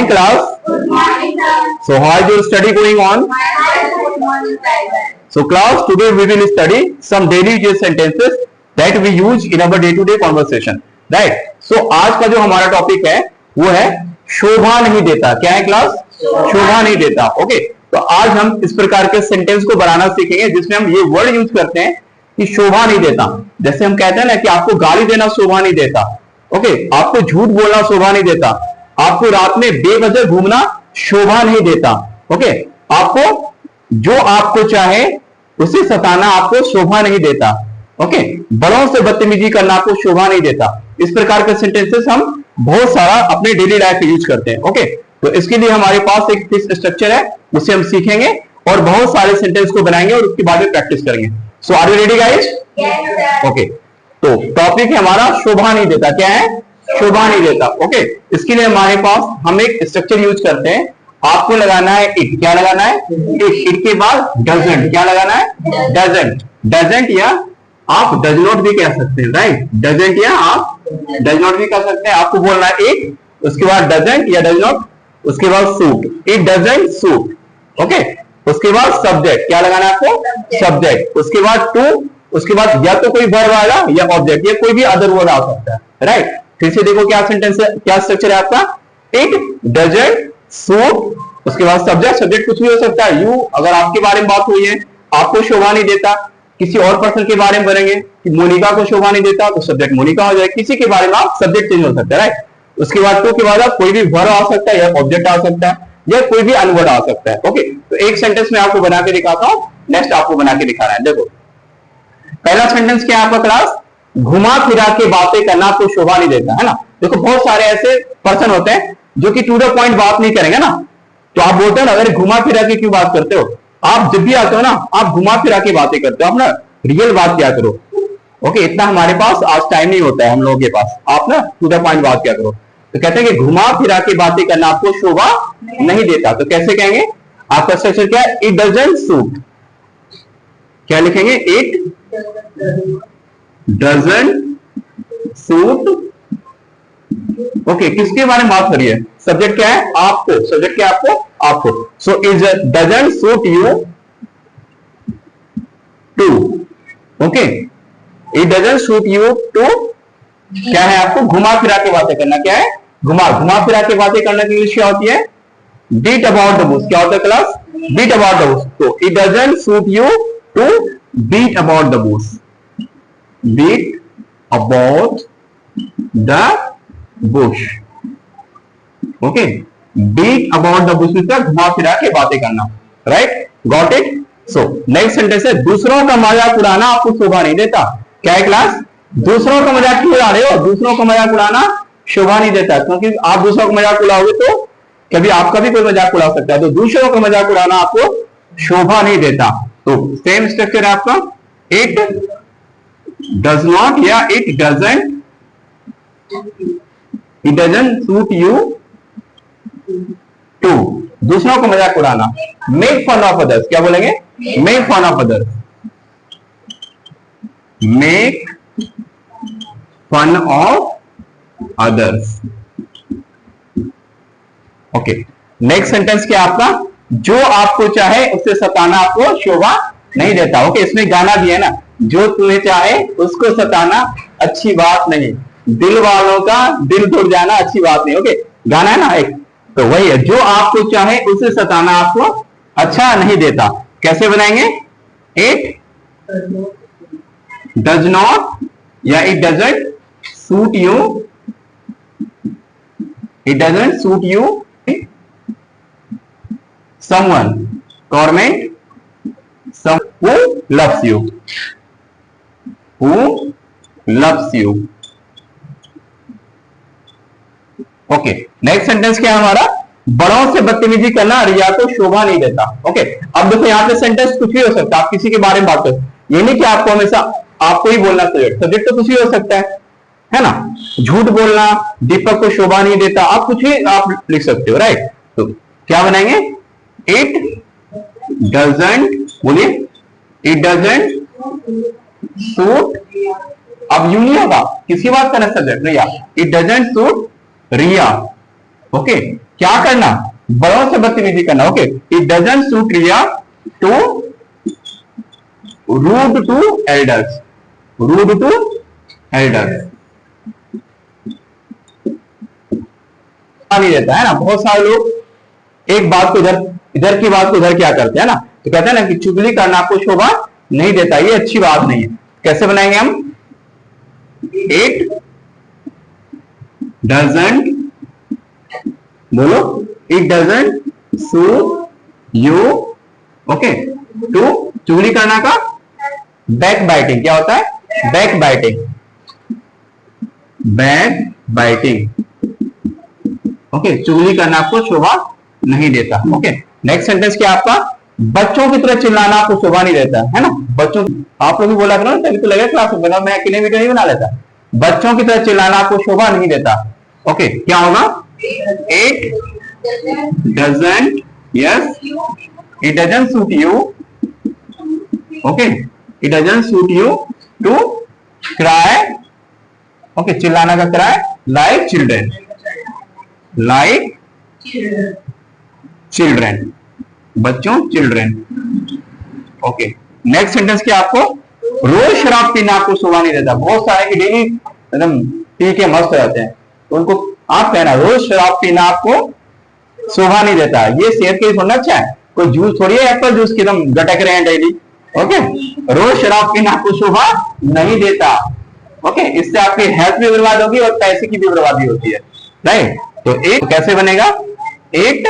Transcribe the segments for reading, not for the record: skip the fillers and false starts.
morning class. Good morning, sir. So how is your study going on? My life is good morning, sir. So class, today we will study some daily use sentences that we use in our day-to-day conversation. Right? So आज का जो हमारा topic है वो है शोभा नहीं देता. क्या है क्लास? शोभा नहीं देता. ओके, तो आज हम इस प्रकार के सेंटेंस को बनाना सीखेंगे जिसमें हम ये वर्ड यूज करते हैं कि शोभा नहीं देता. जैसे हम कहते हैं ना कि आपको गाली देना शोभा नहीं देता. ओके, आपको झूठ बोलना शोभा नहीं देता. आपको रात में बेवजह घूमना शोभा नहीं देता. ओके, आपको जो आपको चाहे उसे सताना आपको शोभा नहीं देता. ओके, बड़ों से बदतमीजी करना आपको शोभा नहीं देता. इस प्रकार के सेंटेंसेस हम बहुत सारा अपने डेली लाइफ में यूज करते हैं. ओके, तो इसके लिए हमारे पास एक फिक्स स्ट्रक्चर है, उसे हम सीखेंगे और बहुत सारे सेंटेंस को बनाएंगे और उसके बाद में प्रैक्टिस करेंगे. So are you ready guys? Okay, तो टॉपिक है हमारा शोभा नहीं देता. क्या है? शोभा नहीं देता. ओके, इसके लिए हमारे पास हम एक स्ट्रक्चर यूज करते हैं. आपको लगाना है इट. क्या लगाना है? इट के बाद डजंट. क्या लगाना है? डजंट. डजंट या आप डज नॉट भी कह सकते हैं. राइट, डजंट या आप डज नॉट भी कह सकते हैं. आपको बोलना है इट, उसके बाद डजंट या डज नॉट, उसके बाद suit. It doesn't suit. Okay, उसके बाद सब्जेक्ट. क्या लगाना है आपको? सब्जेक्ट. उसके बाद टू, उसके बाद या तो कोई वर्ब आएगा या ऑब्जेक्ट या कोई भी अदर वर्ड आ सकता है. राइट, फिर से देखो क्या सेंटेंस है, क्या स्ट्रक्चर है आपका. इट डजंट सूट, उसके बाद सब्जेक्ट. सब्जेक्ट कुछ भी हो सकता है. यू, अगर आपके बारे में बात हुई है, आपको शोभा नहीं देता. किसी और पर्सन के बारे में बोलेंगे कि मोनिका को शोभा नहीं देता, तो सब्जेक्ट मोनिका हो जाए. किसी के बारे में आप सब्जेक्ट चेंज हो सकता है. राइट, उसके बाद टू के बाद आप कोई भी वर्ब आ सकता है या ऑब्जेक्ट आ सकता है या कोई भी अनवर्ड आ सकता है. ओके, तो एक सेंटेंस में आपको बना के दिखाता हूं, नेक्स्ट आपको बना के दिखा रहा है. देखो पहला सेंटेंस क्या है आपका क्लास? घुमा फिरा के बातें करना आपको शोभा नहीं देता. है ना? देखो बहुत सारे ऐसे पर्सन होते हैं जो कि टू द पॉइंट बात नहीं करेंगे ना, तो आप बोलते हो ना अरे घुमा फिरा के क्यों बात करते हो. आप जब भी आते हो ना आप घुमा फिरा के बातें करते हो. आप ना रियल बात क्या करो. ओके, इतना हमारे पास आज टाइम नहीं होता है हम लोगों के पास. आप ना टू द पॉइंट बात क्या करो. तो कहते हैं कि घुमा फिरा के बातें करना आपको शोभा नहीं देता. तो कैसे कहेंगे? आपका स्ट्रक्चर क्या है? It doesn't suit. क्या लिखेंगे? It doesn't suit. ओके, किसके बारे में बात हो रही है? सब्जेक्ट क्या है? आपको. सब्जेक्ट क्या है? आपको. आपको. So is doesn't suit you to. Okay, it doesn't suit you to. क्या है आपको? घुमा फिरा के बातें करना. क्या है? घुमा फिरा के बातें करना की इंग्लिश क्या होती है? Beat about the bush. क्या होता है class? Beat about the bush. तो it doesn't suit you to beat about the bush. Beat about the bush. Okay, beat about the bush मतलब घुमा फिरा के बातें करना. Right, got it. So next sentence है दूसरों का मजाक उड़ाना आपको शोभा नहीं देता. क्या है क्लास? दूसरों का मजाक क्यों उड़ा रहे हो? दूसरों का मजाक उड़ाना शोभा नहीं देता, क्योंकि आप दूसरों का मजाक उड़ाओगे तो कभी आपका भी कोई मजाक उड़ा सकता है. तो दूसरों का मजाक उड़ाना आपको शोभा नहीं देता. तो सेम स्ट्रक्चर है आपका. इट डज नॉट या it doesn't suit you to. दूसरों को मजाक उड़ाना. Make fun of others. क्या बोलेंगे? Make fun of others. Make fun of others. Okay, next sentence क्या आपका? जो आपको चाहे उससे सताना आपको शोभा नहीं देता. ओके, इसमें गाना भी है ना, जो तुम्हें चाहे उसको सताना अच्छी बात नहीं, दिल वालों का दिल टूट जाना अच्छी बात नहीं. ओके, गाना है ना एक, तो वही है. जो आपको चाहे उसे सताना आपको अच्छा नहीं देता. कैसे बनाएंगे? इट डज नॉट या it doesn't suit you. It doesn't suit you someone torment some who loves you. Who loves you. Okay, next sentence क्या है हमारा? बड़ों से बदतमीजी करना रिया को शोभा नहीं देता. ओके, अब देखो यहाँ पे सेंटेंस कुछ भी हो सकता है. आप किसी के बारे में बात करो, ये नहीं कि आपको हमेशा आपको ही बोलना सब्जेक्ट. सब्जेक्ट तो कुछ भी हो सकता है ना. झूठ बोलना दीपक को शोभा नहीं देता, आप कुछ भी आप लिख सकते हो. राइट, तो क्या बनाएंगे? It doesn't. बोलिए, इट डजंट सूट. अब यू नहीं होगा, किसी बात का ना subject Riya. It doesn't suit Riya. Okay, क्या करना, बड़ों से बदतमीजी करना। Okay, it doesn't suit Riya to rude to elders, rude to elders नहीं देता है ना। बहुत सारे लोग एक बात को इधर, इधर की बात को उधर क्या करते हैं ना, तो कहते हैं ना कि चुगली करना आपको शोभा नहीं देता, ये अच्छी बात नहीं है। कैसे बनाएंगे हम, इट डजंट, बोलो, it doesn't suit you, okay, to, चुगली करना का बैक बाइटिंग क्या होता है, back biting, back biting, okay, चुगली करना आपको शोभा नहीं देता। ओके, नेक्स्ट सेंटेंस क्या आपका, बच्चों की तरह चिल्लाना आपको शोभा नहीं देता है ना। बच्चों, आप लोग भी बोला करो, तभी तो लगे क्लास में बना, मैं अकेले वीडियो नहीं बना लेता। बच्चों की तरह चिल्लाना आपको शोभा नहीं देता। ओके, क्या होगा, it doesn't, yes, it doesn't suit you, okay, it doesn't suit you to cry, okay, चिल्लाना का cry, like children, like children, बच्चों, चिल्ड्रन। ओके, नेक्स्ट सेंटेंस क्या, आपको रोज शराब पीना आपको शोभा नहीं देता। बहुत सारे की डेली एकदम पी के मस्त रहते हैं, तो उनको आप कहना रोज शराब पीना आपको शोभा नहीं देता। ये सेहत के लिए थोड़ा अच्छा है, कोई जूस थोड़ी है एप्पल जूस की एकदम गटक रहे हैं डेली। ओके, रोज शराब पीना आपको शोभा नहीं देता। ओके, इससे आपकी हेल्थ भी बर्बाद होगी और पैसे की भी बर्बादी होती है, राइट। तो एक कैसे बनेगा, it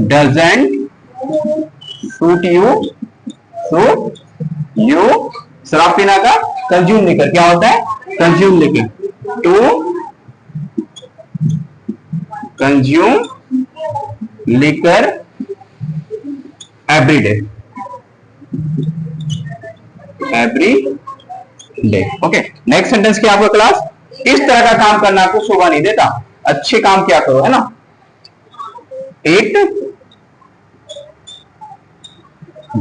doesn't suit you, suit you, शराब पीना का कंज्यूम लिकर क्या होता है, consume liquor, to consume liquor every day, every day. Okay, next sentence क्या आपका क्लास, इस तरह का काम करना आपको शोभा नहीं देता, अच्छे काम क्या करो, है ना। इट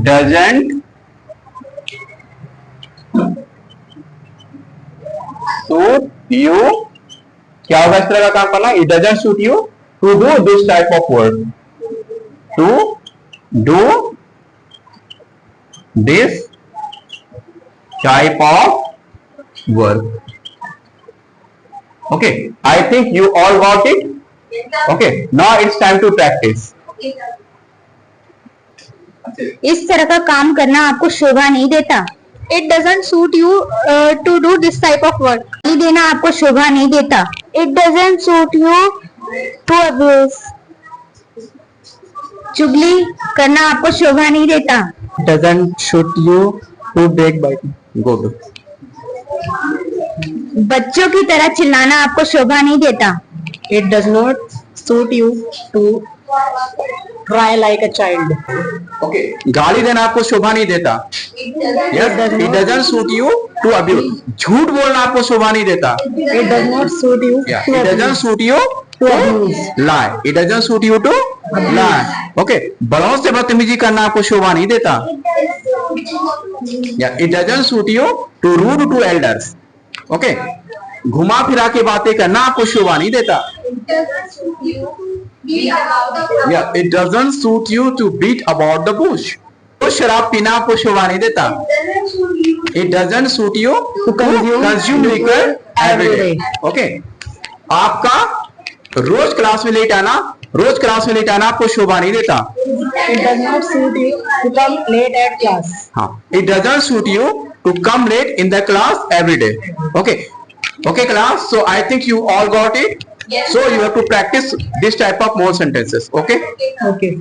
डजंट सूट यू, क्या होगा इस तरह का काम करना, it doesn't suit you to do this type of work, to do this type of work. Okay, I think you all got it. Okay, now it's time to practice. इस तरह का काम करना आपको शोभा नहीं देता। It doesn't suit you to do this type of work. गाली देना आपको शोभा नहीं देता। It doesn't suit you to abuse. चुगली करना आपको शोभा नहीं देता। doesn't suit you to backbiting. Good. बच्चों की तरह चिल्लाना आपको शोभा नहीं देता। It does not suit you to cry like a child. Okay, गाली देना आपको शोभा नहीं देता। Yes, it doesn't suit you to abuse. झूठ बोलना आपको शोभा नहीं देता। It does not suit you Yeah, to it doesn't suit you to abuse. lie. It doesn't suit you to lie. Okay, बड़ों से बदतमीजी करना आपको शोभा नहीं देता। Yeah, it doesn't suit you to rude to elders. Okay, घुमा फिरा के बातें करना आपको शोभा नहीं देता। It doesn't suit you to beat about the bush. Yeah, it doesn't suit you to beat about the bush. तो शराब पीना आपको शोभा नहीं देता। It doesn't suit you to consume liquor every day. Okay, आपका रोज क्लास में लेट आना, रोज class में लेट आना आपको शोभा नहीं देता। It does not suit you to come late at class. हाँ, it doesn't suit you to come late in the class every day. Okay, okay class, so I think you all got it. Yes. So you have to practice this type of more sentences. Okay. Okay.